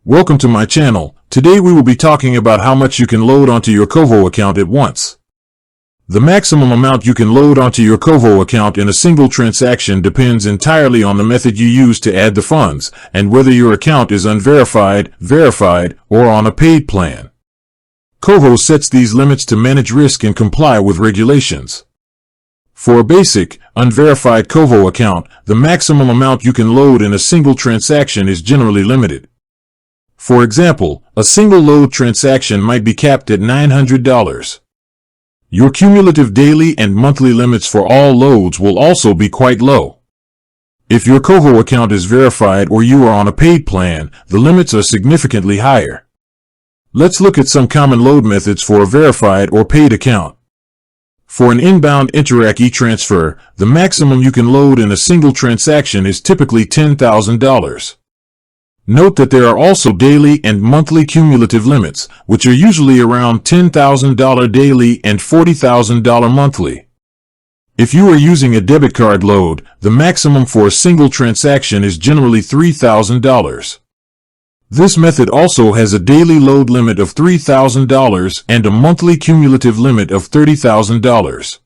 Welcome to my channel. Today we will be talking about how much you can load onto your Koho account at once. The maximum amount you can load onto your Koho account in a single transaction depends entirely on the method you use to add the funds, and whether your account is unverified, verified, or on a paid plan. Koho sets these limits to manage risk and comply with regulations. For a basic, unverified Koho account, the maximum amount you can load in a single transaction is generally limited. For example, a single load transaction might be capped at $900. Your cumulative daily and monthly limits for all loads will also be quite low. If your Koho account is verified or you are on a paid plan, the limits are significantly higher. Let's look at some common load methods for a verified or paid account. For an inbound Interac e-transfer, the maximum you can load in a single transaction is typically $10,000. Note that there are also daily and monthly cumulative limits, which are usually around $10,000 daily and $40,000 monthly. If you are using a debit card load, the maximum for a single transaction is generally $3,000. This method also has a daily load limit of $3,000 and a monthly cumulative limit of $30,000.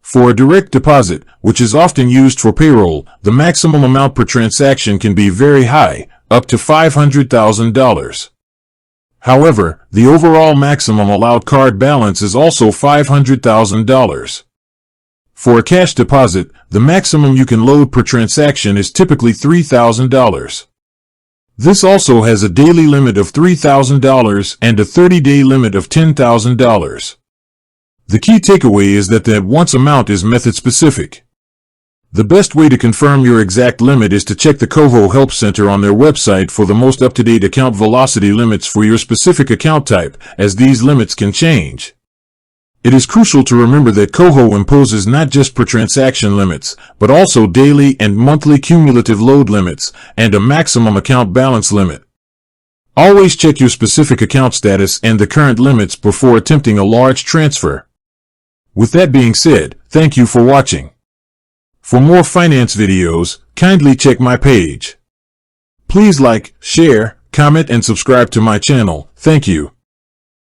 For a direct deposit, which is often used for payroll, the maximum amount per transaction can be very high, up to $500,000. However, the overall maximum allowed card balance is also $500,000. For a cash deposit, the maximum you can load per transaction is typically $3,000. This also has a daily limit of $3,000 and a 30-day limit of $10,000. The key takeaway is that the at-once amount is method-specific. The best way to confirm your exact limit is to check the Koho Help Center on their website for the most up-to-date account velocity limits for your specific account type, as these limits can change. It is crucial to remember that Koho imposes not just per transaction limits, but also daily and monthly cumulative load limits, and a maximum account balance limit. Always check your specific account status and the current limits before attempting a large transfer. With that being said, thank you for watching. For more finance videos, kindly check my page. Please like, share, comment, and subscribe to my channel. Thank you.